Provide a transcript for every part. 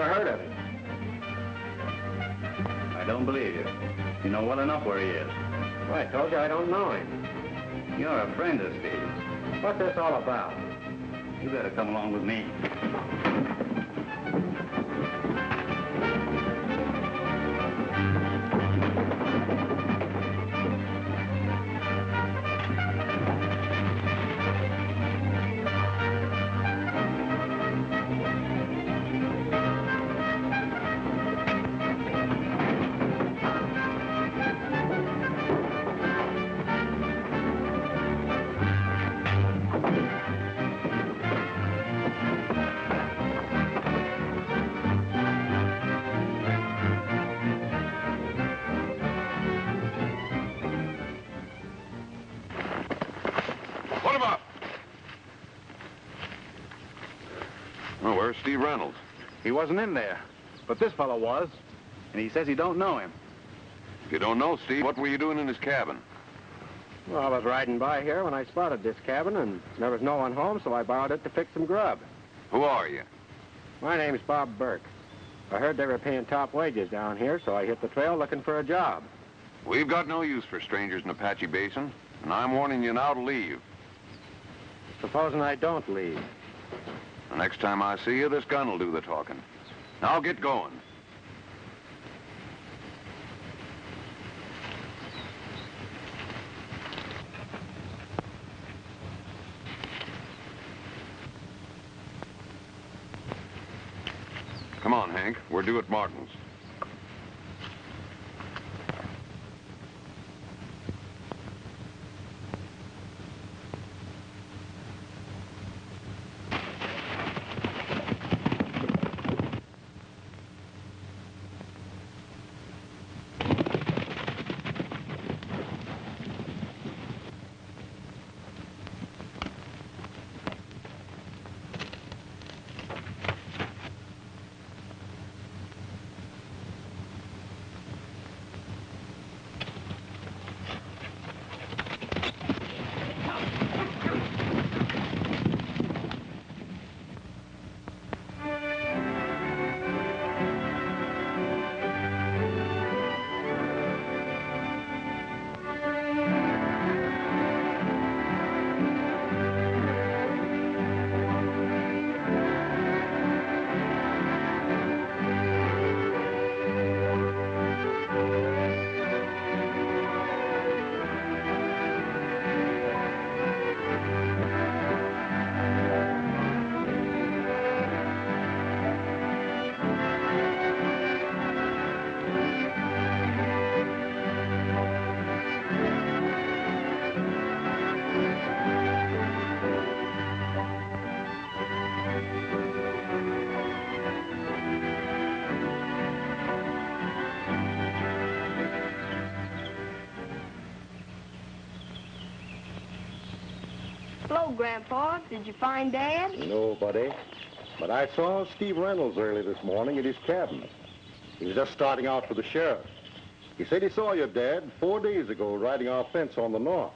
Never heard of him. I don't believe you. You know well enough where he is. Well, I told you I don't know him. You're a friend of Steve's. What's this all about? You better come along with me. Steve Reynolds. He wasn't in there, but this fellow was, and he says he don't know him. If you don't know Steve, what were you doing in his cabin? Well, I was riding by here when I spotted this cabin, and there was no one home, so I borrowed it to fix some grub. Who are you? My name's Bob Burke. I heard they were paying top wages down here, so I hit the trail looking for a job. We've got no use for strangers in Apache Basin, and I'm warning you now to leave. Supposing I don't leave? The next time I see you, this gun will do the talking. Now get going. Come on, Hank. We're due at Martin's. Hello, Grandpa. Did you find Dad? No, buddy. But I saw Steve Reynolds early this morning at his cabin. He was just starting out for the sheriff. He said he saw your dad 4 days ago riding our fence on the north.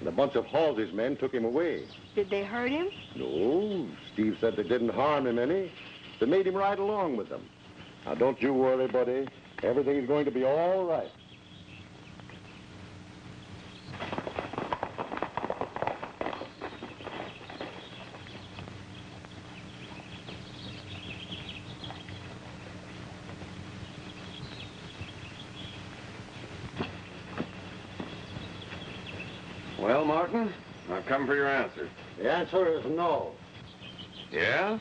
And a bunch of Halsey's men took him away. Did they hurt him? No, Steve said they didn't harm him any. They made him ride along with them. Now, don't you worry, buddy. Everything's going to be all right. Well, Martin, I've come for your answer. The answer is no. Yeah?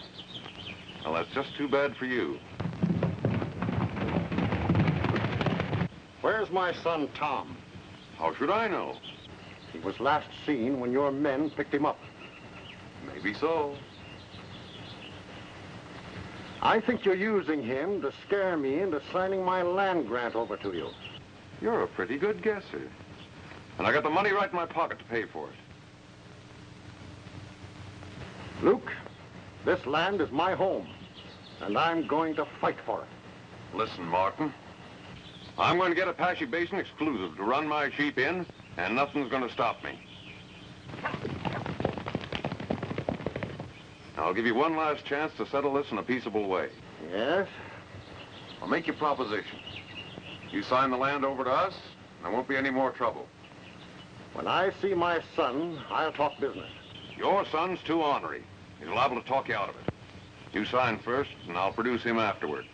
Well, that's just too bad for you. Where's my son, Tom? How should I know? He was last seen when your men picked him up. Maybe so. I think you're using him to scare me into signing my land grant over to you. You're a pretty good guesser. And I got the money right in my pocket to pay for it. Luke, this land is my home, and I'm going to fight for it. Listen, Martin. I'm going to get Apache Basin exclusive to run my sheep in, and nothing's going to stop me. I'll give you one last chance to settle this in a peaceable way. Yes? I'll make your proposition. You sign the land over to us, and there won't be any more trouble. When I see my son, I'll talk business. Your son's too ornery. He's liable to talk you out of it. You sign first, and I'll produce him afterward.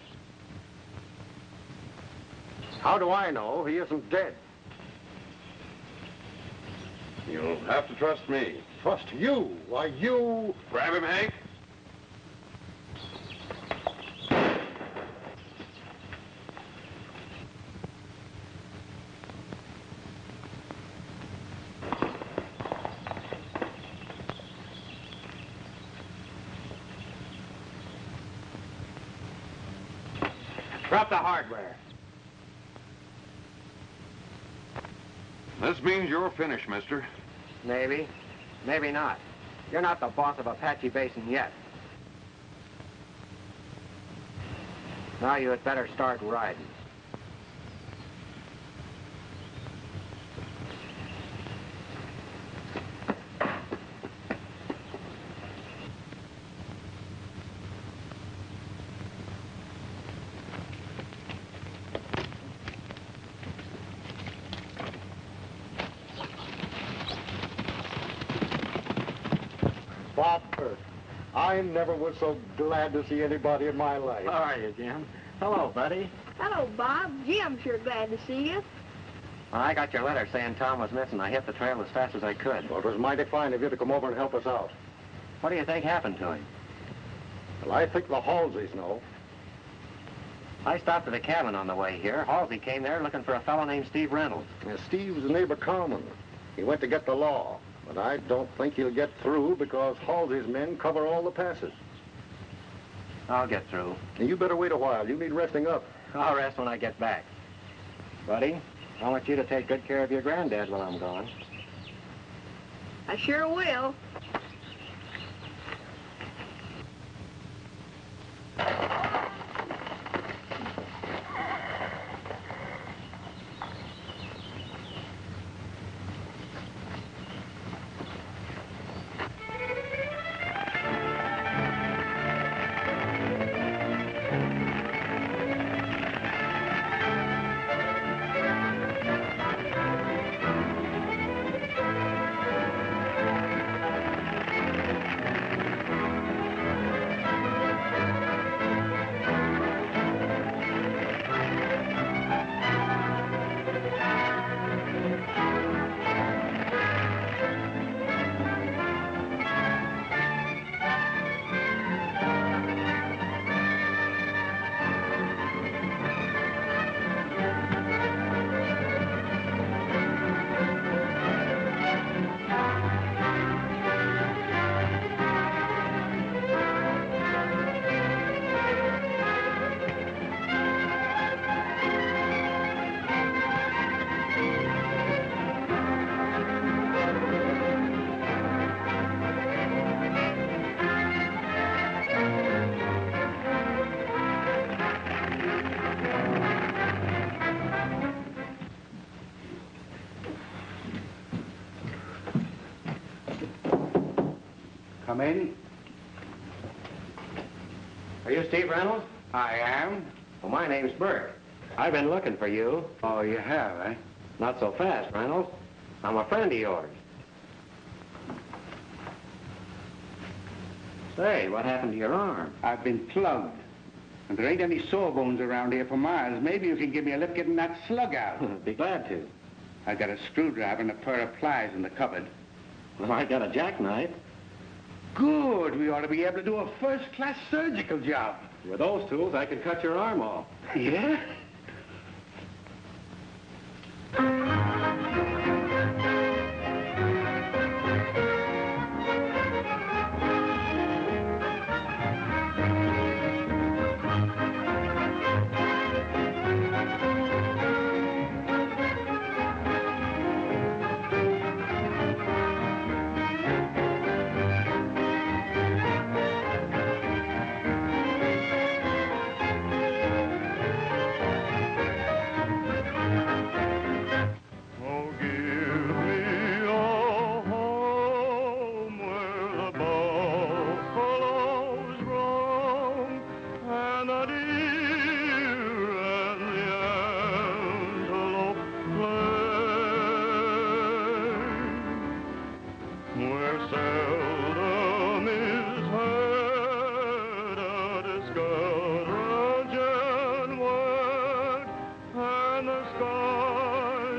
How do I know he isn't dead? You'll have to trust me. Trust you? Why, you... Grab him, Hank. Drop the hardware. This means you're finished, mister. Maybe. Maybe not. You're not the boss of Apache Basin yet. Now you had better start riding. Bob Burke. I never was so glad to see anybody in my life. How are you, Jim? Hello, buddy. Hello, Bob. Gee, I'm sure glad to see you. Well, I got your letter saying Tom was missing. I hit the trail as fast as I could. Well, it was mighty fine of you to come over and help us out. What do you think happened to him? Well, I think the Halseys know. I stopped at a cabin on the way here. Halsey came there looking for a fellow named Steve Reynolds. Steve's a neighbor Common. He went to get the law. But I don't think he'll get through because Halsey's men cover all the passes. I'll get through. And you better wait a while. You need resting up. I'll rest when I get back. Buddy, I want you to take good care of your granddad while I'm gone. I sure will. Come in. Are you Steve Reynolds? I am. Well, my name's Burke. I've been looking for you. Oh, you have, eh? Not so fast, Reynolds. I'm a friend of yours. Say, what happened to your arm? I've been plugged. And there ain't any sore bones around here for miles. Maybe you can give me a lift getting that slug out. Be glad to. I got a screwdriver and a pair of pliers in the cupboard. Well, I got a jackknife. Good. We ought to be able to do a first-class surgical job. With those tools, I could cut your arm off. Yeah?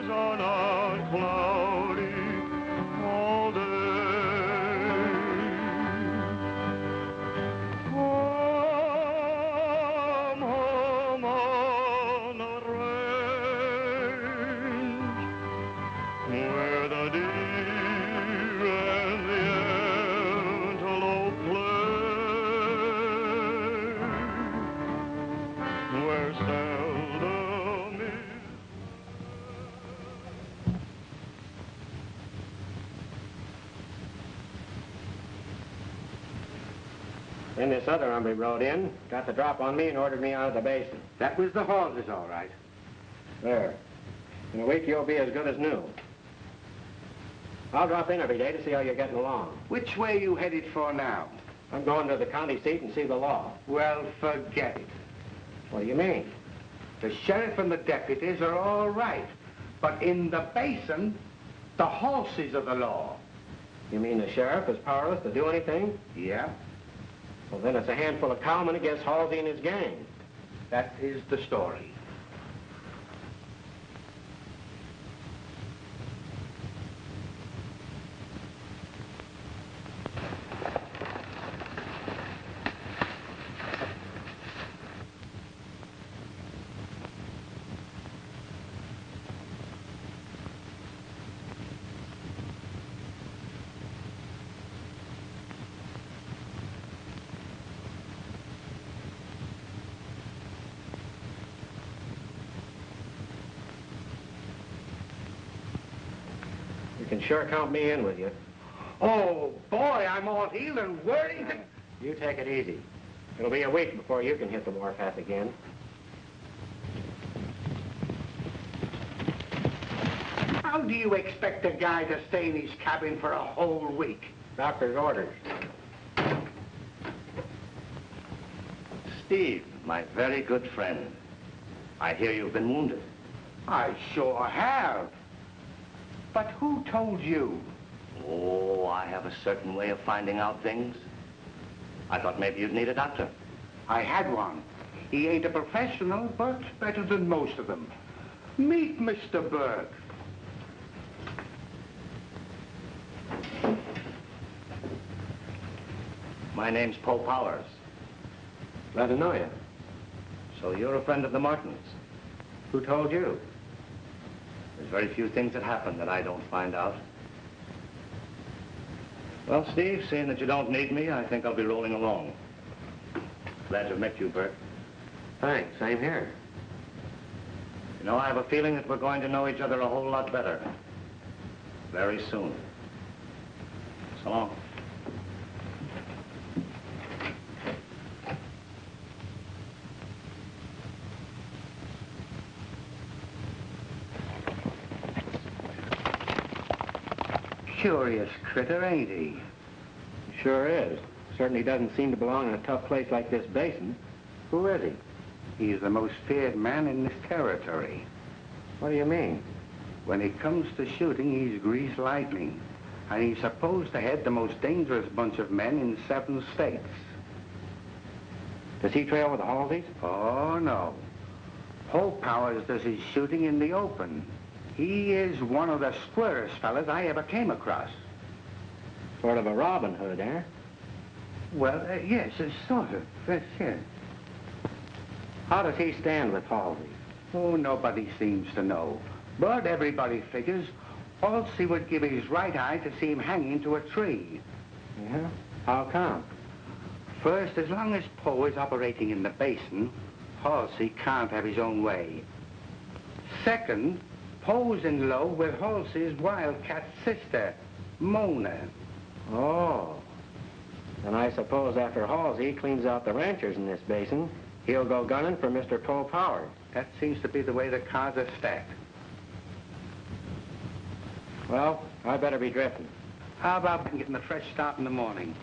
skies are not cloudy all day. Come home on the range, where the deer and the antelope play, where seldom is. Then this other hombre rode in, got the drop on me, and ordered me out of the basin. That was the Halseys, all right. There. In a week, you'll be as good as new. I'll drop in every day to see how you're getting along. Which way are you headed for now? I'm going to the county seat and see the law. Well, forget it. What do you mean? The sheriff and the deputies are all right. But in the Basin, the Halseys are the law. You mean the sheriff is powerless to do anything? Yeah, Well, then it's a handful of cowmen against Halsey and his gang. that is the story. You can sure count me in with you. Oh, boy, I'm all healed and worried. You take it easy. It'll be a week before you can hit the warpath again. How do you expect a guy to stay in his cabin for a whole week? Doctor's orders. Steve, my very good friend. I hear you've been wounded. I sure have. But who told you? Oh, I have a certain way of finding out things. I thought maybe you'd need a doctor. I had one. He ain't a professional, but better than most of them. Meet Mr. Burke. My name's Poe Powers. Glad to know you. So you're a friend of the Martins. Who told you? There's very few things that happen that I don't find out. Well, Steve, seeing that you don't need me, I think I'll be rolling along. Glad to have met you, Burke. Thanks, same here. You know, I have a feeling that we're going to know each other a whole lot better. Very soon. So long. Curious critter, ain't he? Sure is. Certainly doesn't seem to belong in a tough place like this Basin. Who is he? He's the most feared man in this territory. What do you mean? When it comes to shooting, he's greased lightning. And he's supposed to head the most dangerous bunch of men in 7 states. Does he trail with the Halseys? Oh, no. Poe Powers does his shooting in the open. He is one of the squarest fellas I ever came across. Sort of a Robin Hood, eh? Well, yes, sort of. Yeah. How does he stand with Halsey? Oh, nobody seems to know. But everybody figures Halsey would give his right eye to see him hanging to a tree. Yeah? How come? First, as long as Poe is operating in the Basin, Halsey can't have his own way. Second, Poe's in love with Halsey's wildcat sister, Mona. Oh. And I suppose after Halsey cleans out the ranchers in this Basin, he'll go gunning for Mr. Poe Powers. That seems to be the way the cards are stacked. Well, I better be drifting. How about getting a fresh start in the morning?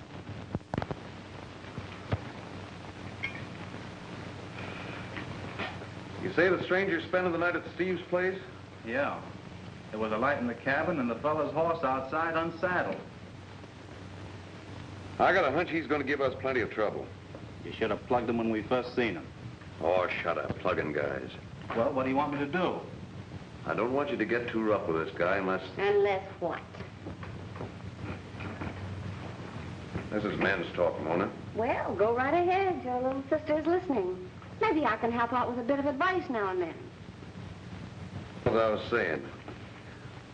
You say the stranger's spending the night at Steve's place? Yeah. There was a light in the cabin and the fellow's horse outside unsaddled. I got a hunch he's going to give us plenty of trouble. You should have plugged him when we first seen him. Oh, shut up, plugging guys. Well, what do you want me to do? I don't want you to get too rough with this guy unless... Unless what? This is men's talk, Mona. Well, go right ahead. Your little sister's listening. Maybe I can help out with a bit of advice now and then. As I was saying,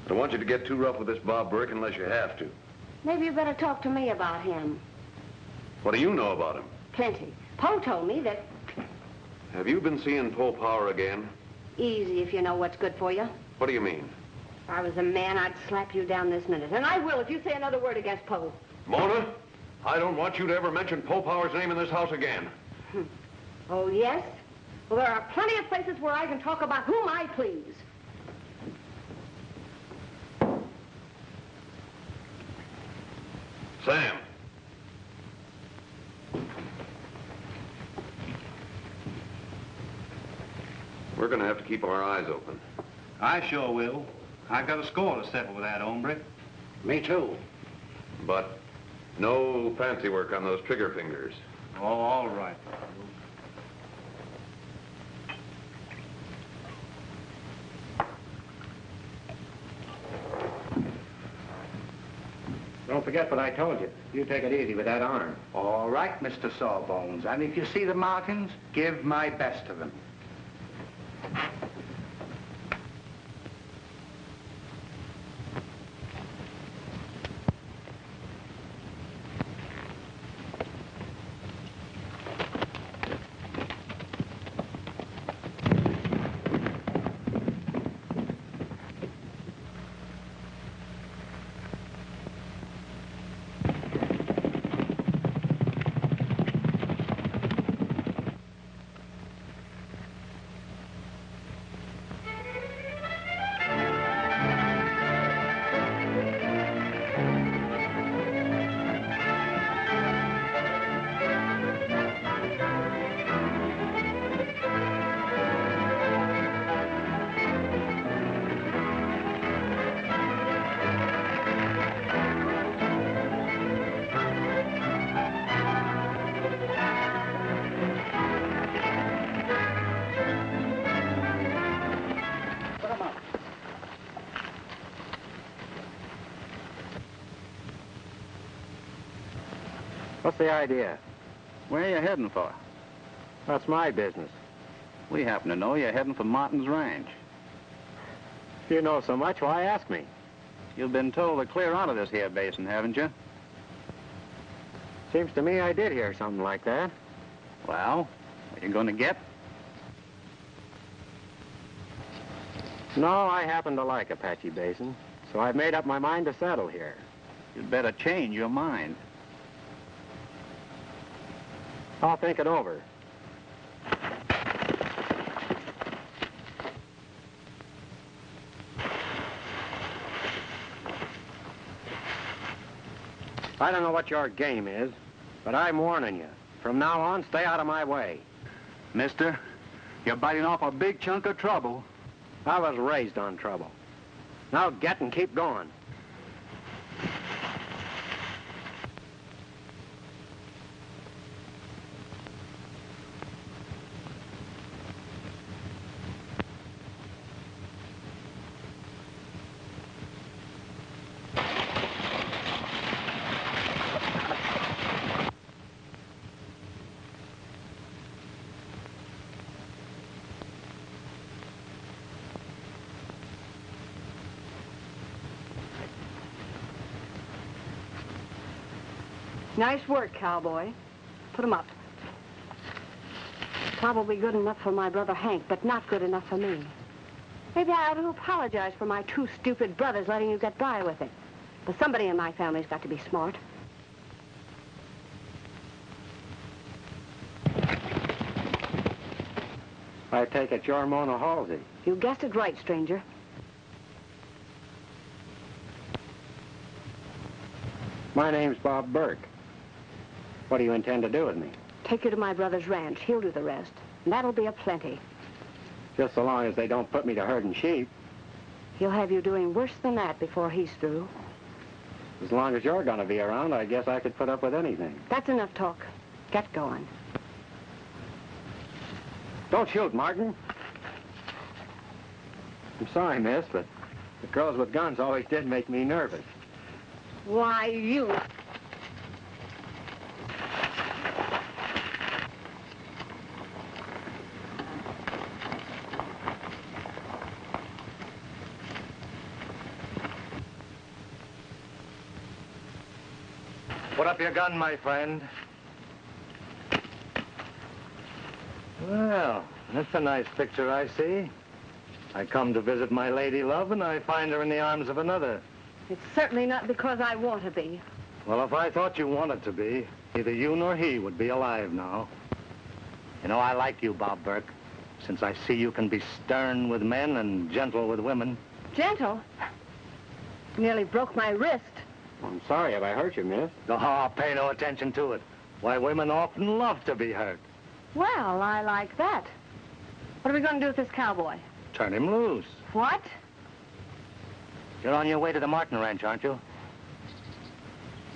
I don't want you to get too rough with this Bob Burke unless you have to. Maybe you better talk to me about him. What do you know about him? Plenty. Poe told me that... Have you been seeing Poe Powers again? Easy if you know what's good for you. What do you mean? If I was a man, I'd slap you down this minute. And I will if you say another word against Poe. Mona, I don't want you to ever mention Poe Powers' name in this house again. Oh, yes? Well, there are plenty of places where I can talk about whom I please. Sam. We're going to have to keep our eyes open. I sure will. I've got a score to settle with that hombre. Me too. But no fancy work on those trigger fingers. Oh, all right. Don't forget what I told you. You take it easy with that arm. All right, Mr. Sawbones. And if you see the markings, give my best to them. What's the idea? Where are you heading for? That's my business. We happen to know you're heading for Martin's ranch. If you know so much, why ask me? You've been told to clear out of this here basin, haven't you? Seems to me I did hear something like that. Well, what are you going to get? No, I happen to like Apache Basin, so I've made up my mind to settle here. You'd better change your mind. I'll think it over. I don't know what your game is, but I'm warning you. From now on, stay out of my way. Mister, you're biting off a big chunk of trouble. I was raised on trouble. Now get and keep going. Nice work, cowboy. Put 'em up. Probably good enough for my brother Hank, but not good enough for me. Maybe I ought to apologize for my two stupid brothers letting you get by with it. But somebody in my family's got to be smart. I take it you're Mona Halsey. You guessed it right, stranger. My name's Bob Burke. What do you intend to do with me? Take you to my brother's ranch. He'll do the rest. And that'll be a plenty. Just so long as they don't put me to herding sheep. He'll have you doing worse than that before he's through. As long as you're going to be around, I guess I could put up with anything. That's enough talk. Get going. Don't shoot, Martin. I'm sorry, miss, but the girls with guns always did make me nervous. Why, you... Put up your gun, my friend. Well, that's a nice picture I see. I come to visit my lady love, and I find her in the arms of another. It's certainly not because I want to be. Well, if I thought you wanted to be, neither you nor he would be alive now. You know, I like you, Bob Burke, since I see you can be stern with men and gentle with women. Gentle? Nearly broke my wrist. I'm sorry if I hurt you, miss. Oh, pay no attention to it. Why, women often love to be hurt. Well, I like that. What are we going to do with this cowboy? Turn him loose. What? You're on your way to the Martin Ranch, aren't you?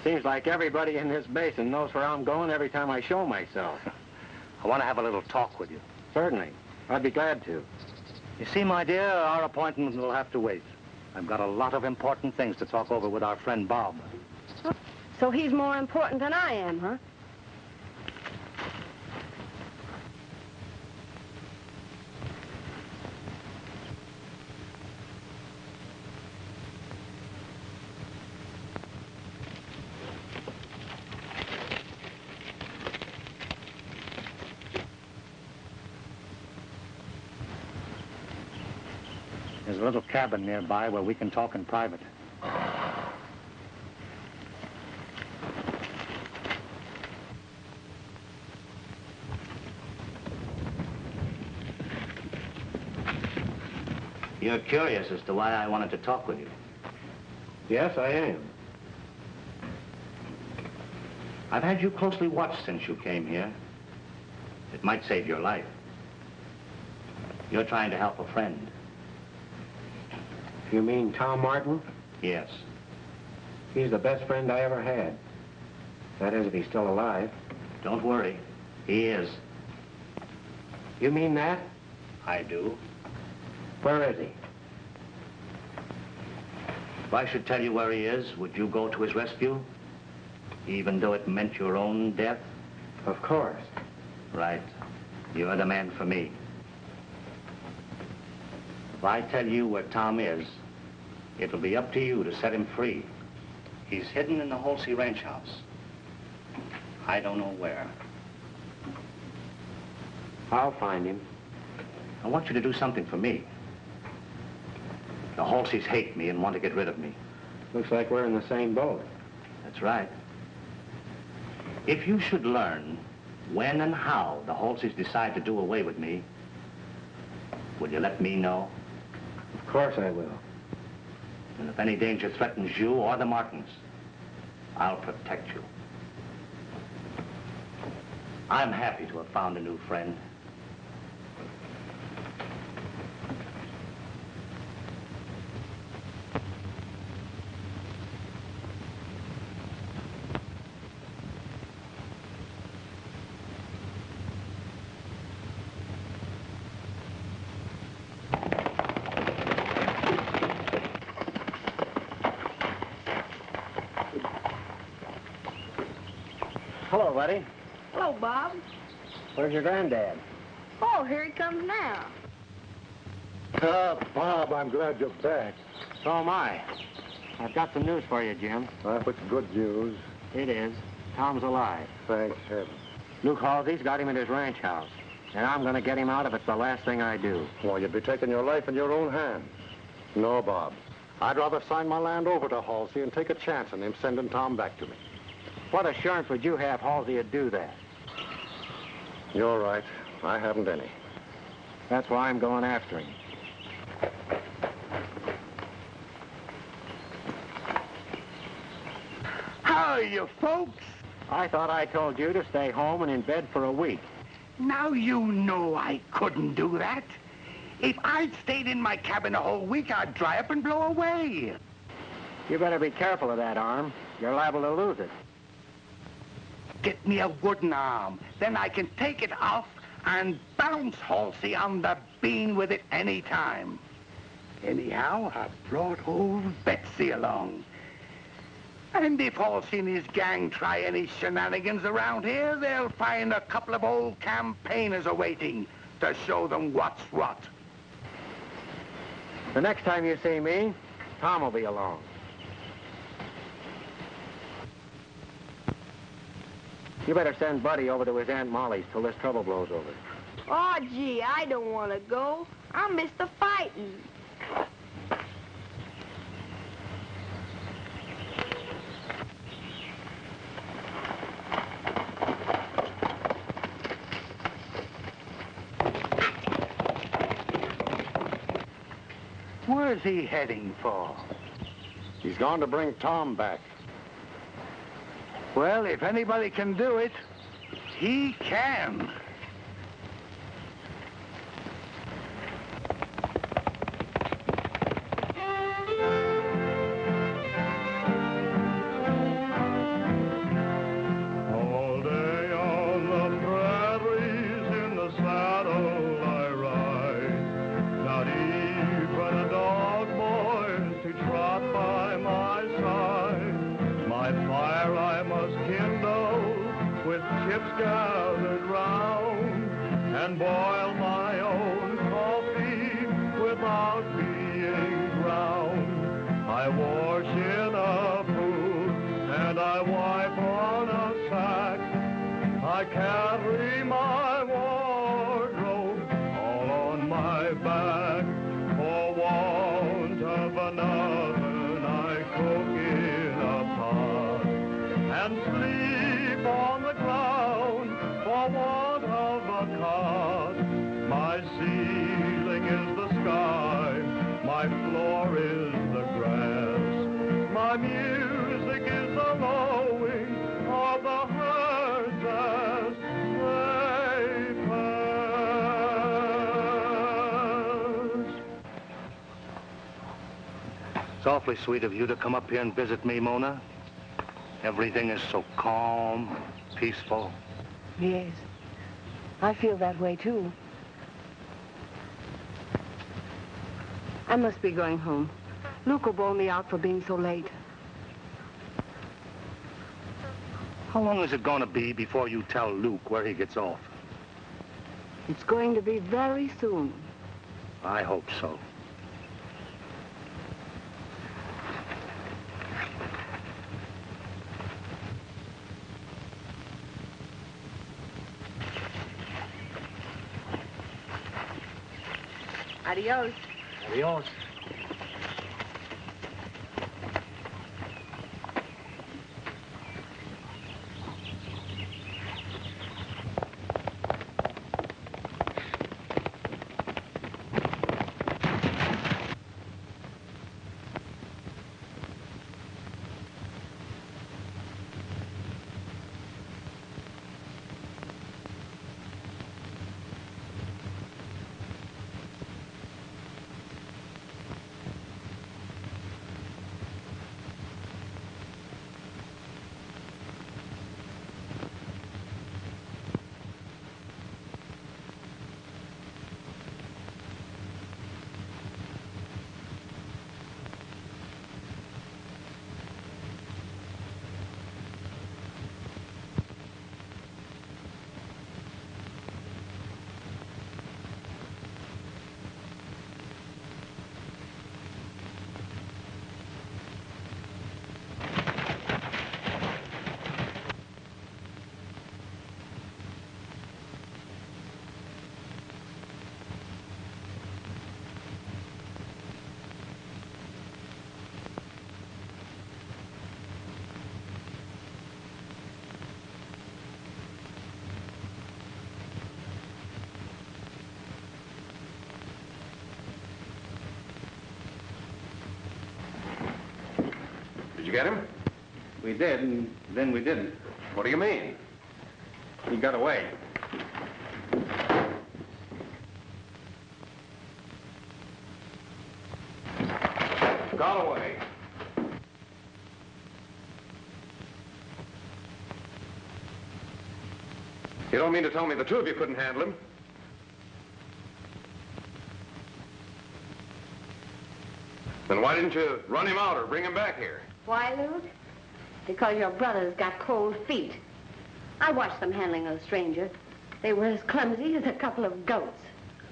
Seems like everybody in this basin knows where I'm going every time I show myself. I want to have a little talk with you. Certainly. I'd be glad to. You see, my dear, our appointment will have to wait. I've got a lot of important things to talk over with our friend Bob. So he's more important than I am, huh? There's a little cabin nearby where we can talk in private. You're curious as to why I wanted to talk with you. Yes, I am. I've had you closely watched since you came here. It might save your life. You're trying to help a friend. You mean Tom Martin? Yes. He's the best friend I ever had. That is, if he's still alive. Don't worry. He is. You mean that? I do. Where is he? If I should tell you where he is, would you go to his rescue? Even though it meant your own death? Of course. Right. You're the man for me. If I tell you where Tom is, it'll be up to you to set him free. He's hidden in the Halsey ranch house. I don't know where. I'll find him. I want you to do something for me. The Halseys hate me and want to get rid of me. Looks like we're in the same boat. That's right. If you should learn when and how the Halseys decide to do away with me, will you let me know? Of course I will. And if any danger threatens you or the Martins, I'll protect you. I'm happy to have found a new friend. Hello, buddy. Hello, Bob. Where's your granddad? Oh, here he comes now. Bob, I'm glad you're back. So am I. I've got some news for you, Jim. That's good news. It is. Tom's alive. Thanks heaven. Luke Halsey's got him at his ranch house. And I'm going to get him out if it's the last thing I do. Well, you'd be taking your life in your own hands. No, Bob. I'd rather sign my land over to Halsey and take a chance on him sending Tom back to me. What assurance would you have Halsey would do that? You're right. I haven't any. That's why I'm going after him. How are you, folks? I thought I told you to stay home and in bed for a week. Now you know I couldn't do that. If I'd stayed in my cabin a whole week, I'd dry up and blow away. You better be careful of that arm. You're liable to lose it. Get me a wooden arm. Then I can take it off and bounce Halsey on the bean with it any time. Anyhow, I've brought old Betsy along. And if Halsey and his gang try any shenanigans around here, they'll find a couple of old campaigners awaiting to show them what's what. The next time you see me, Tom will be along. You better send Buddy over to his Aunt Molly's till this trouble blows over. Oh, gee, I don't want to go. I miss the fighting. Where's he heading for? He's gone to bring Tom back. Well, if anybody can do it, he can. All day on the prairies in the saddle I ride. Not even a dog boys to trot by my side. My fire I must kindle with chips gathered round, and boil my own coffee without being ground. I wash in a pool and I wipe on a sack. I carry my wardrobe all on my back. For want of another, I cook in a pot and sleep on the ground for want of a cot. My ceiling is the sky, my floor is the grass. My music is the lowing of the herds as they pass. It's awfully sweet of you to come up here and visit me, Mona. Everything is so calm, peaceful. Yes, I feel that way, too. I must be going home. Luke will bawl me out for being so late. How long is it going to be before you tell Luke where he gets off? It's going to be very soon. I hope so. Adios. Adios. Did you get him? We did, and then we didn't. What do you mean? He got away. Got away. You don't mean to tell me the two of you couldn't handle him? Then why didn't you run him out or bring him back here? Why, Luke? Because your brothers got cold feet. I watched them handling a stranger. They were as clumsy as a couple of goats.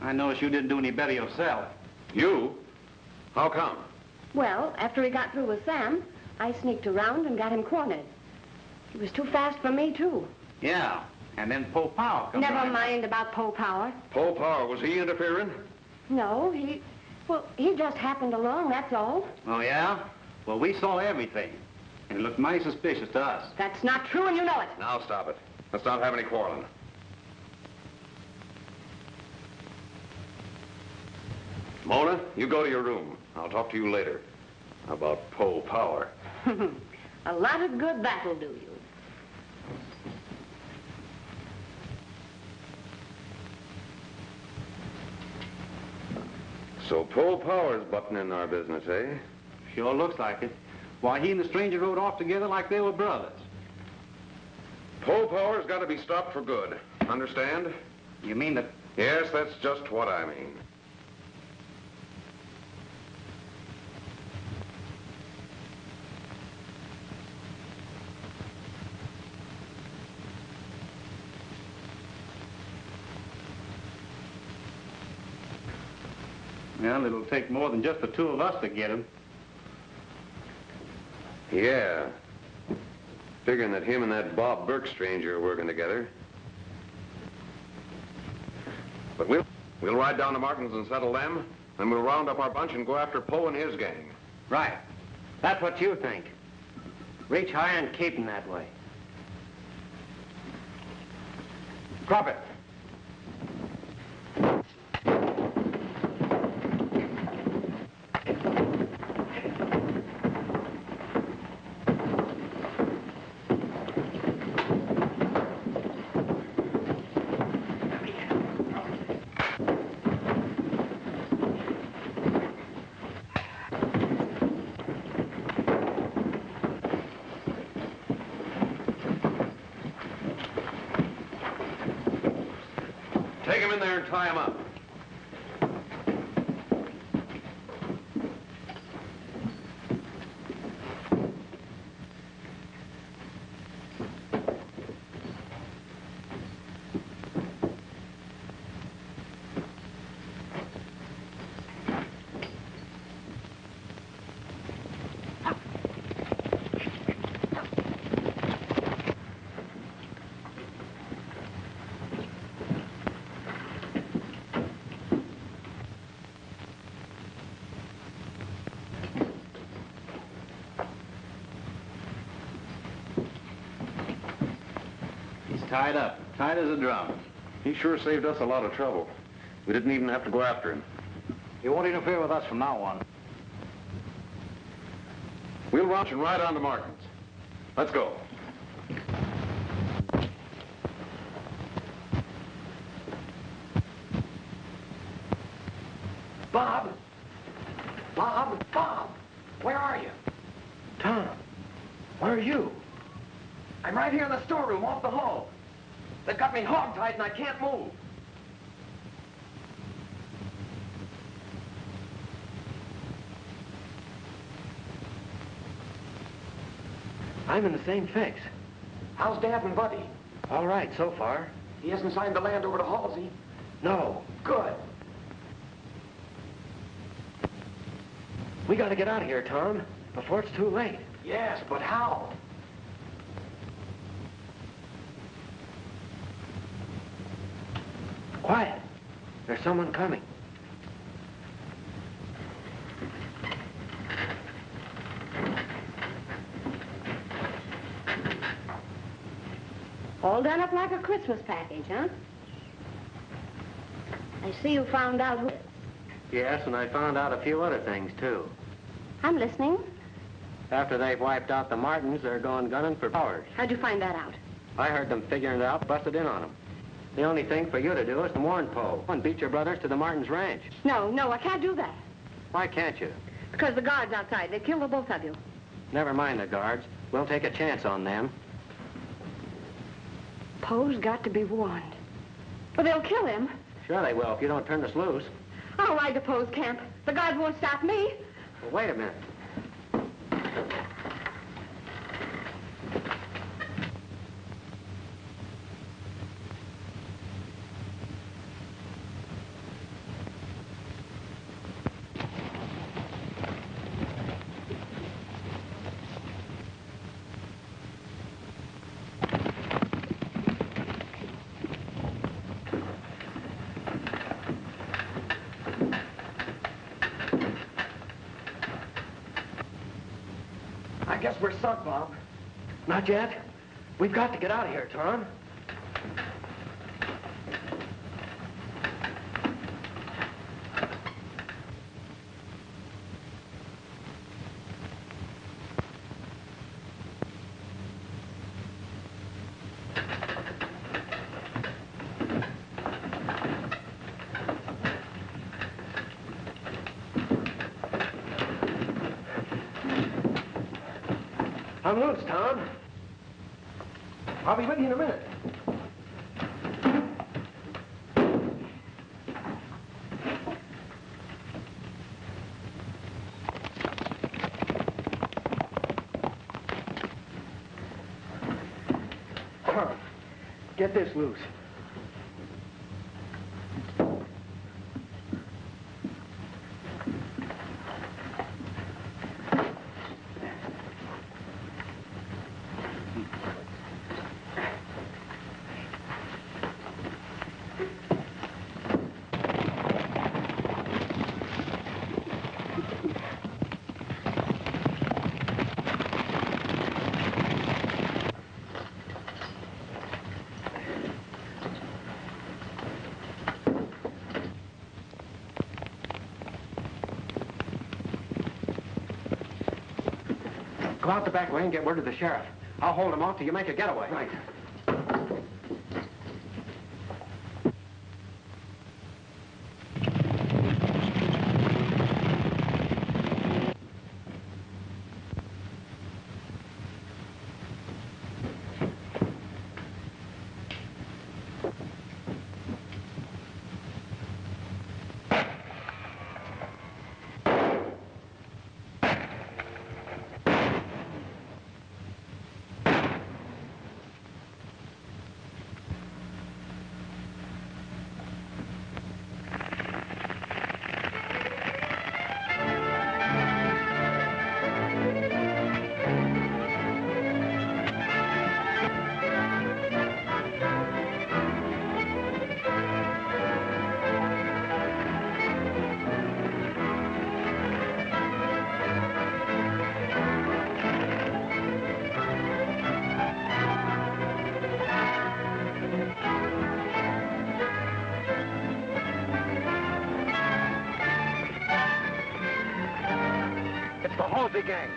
I noticed you didn't do any better yourself. You? How come? Well, after he got through with Sam, I sneaked around and got him cornered. He was too fast for me, too. Yeah, and then Poe Powers comes Never right. mind about Poe Powers. Poe Powers, was he interfering? No, he just happened along, that's all. Oh, yeah? Well, we saw everything. And it looked mighty suspicious to us. That's not true, and you know it. Now stop it. Let's not have any quarreling. Mona, you go to your room. I'll talk to you later about Poe Powers. A lot of good that'll do you. So Poe Powers butting in our business, eh? Sure looks like it. Why, he and the stranger rode off together like they were brothers. Poe Powers got to be stopped for good. Understand? You mean that... Yes, that's just what I mean. Well, it'll take more than just the two of us to get him. Yeah. Figuring that him and that Bob Burke stranger are working together. But we'll ride down to Martin's and settle them, then we'll round up our bunch and go after Poe and his gang. Right. That's what you think. Reach high and keep him that way. Drop it. Take him in there and tie him up. Tied up, tight as a drum. He sure saved us a lot of trouble. We didn't even have to go after him. He won't interfere with us from now on. We'll launch and ride on to Martin's. Let's go. Bob! Bob! Bob! Where are you? Tom, where are you? I'm right here in the storeroom off the hall. They've got me hogtied and I can't move. I'm in the same fix. How's Dad and Buddy? All right, so far. He hasn't signed the land over to Halsey? No. Good. We gotta get out of here, Tom, before it's too late. Yes, but how? Quiet. There's someone coming. All done up like a Christmas package, huh? I see you found out who... Yes, and I found out a few other things, too. I'm listening. After they've wiped out the Martins, they're going gunning for Powers. How'd you find that out? I heard them figuring it out, busted in on them. The only thing for you to do is to warn Poe and beat your brothers to the Martins' ranch. No, I can't do that. Why can't you? Because the guards outside, they killed the both of you. Never mind the guards. We'll take a chance on them. Poe's got to be warned. Well, they'll kill him. Sure they will if you don't turn us loose. I'll ride to Poe's camp. The guards won't stop me. Well, wait a minute. I guess we're sunk, Bob. Not yet. We've got to get out of here, Tom. I'm loose, Tom. I'll be with you in a minute. Tom, get this loose. Go out the back way and get word to the sheriff. I'll hold him off till you make a getaway. Right. Gang.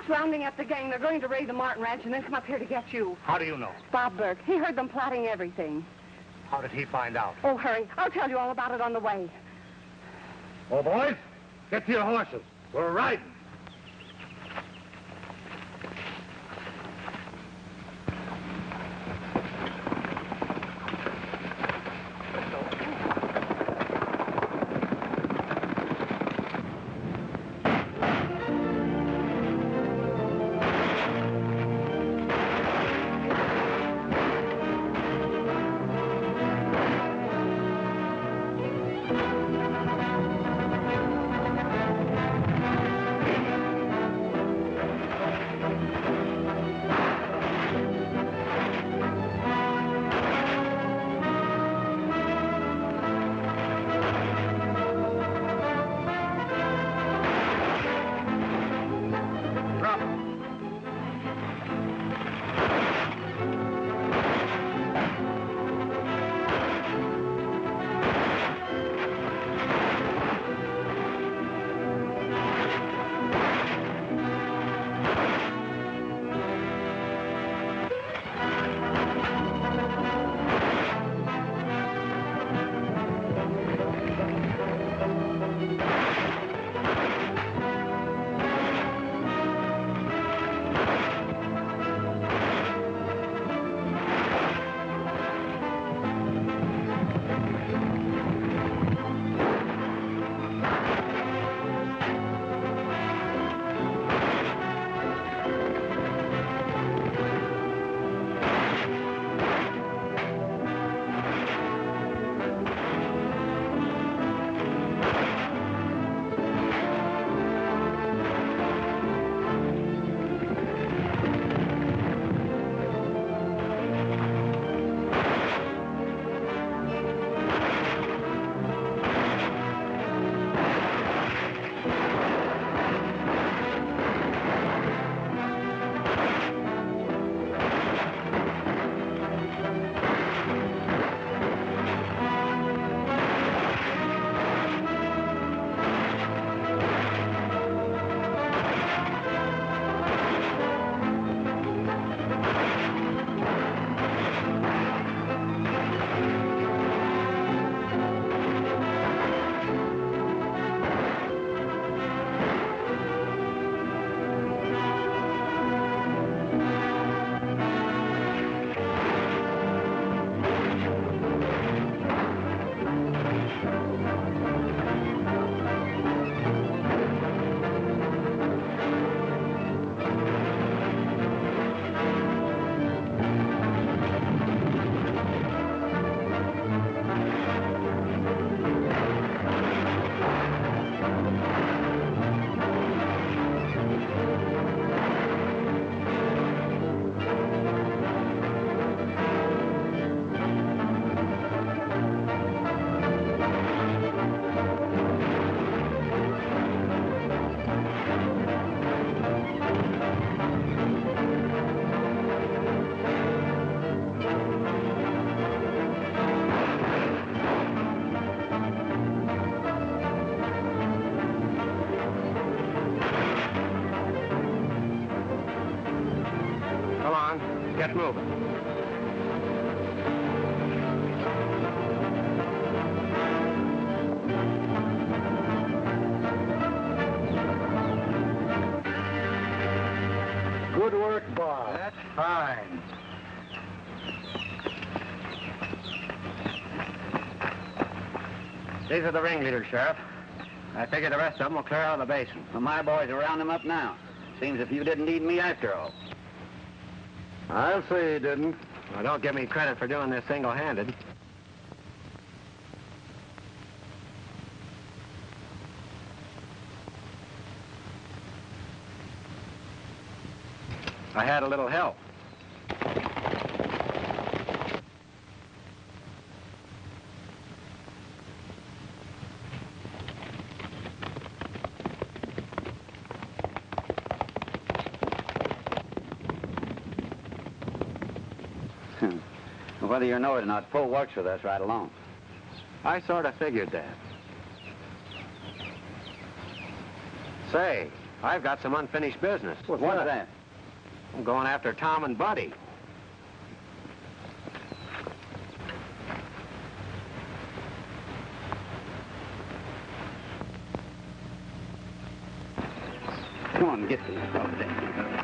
Poe's rounding up the gang. They're going to raid the Martin Ranch and then come up here to get you. How do you know? Bob Burke. He heard them plotting everything. How did he find out? Oh, hurry. I'll tell you all about it on the way. Oh, boys, get to your horses. We're riding. Get moving. Good work, Bob. That's fine. These are the ringleaders, Sheriff. I figure the rest of them will clear out of the basin. Well, my boys are rounding them up now. Seems if you didn't need me after all. I'll say he didn't. Well, don't give me credit for doing this single-handed. I had a little help. Whether you know it or not, Poe works with us right along. I sort of figured that. Say, I've got some unfinished business. What's that? I'm going after Tom and Buddy. Come on, get this over there.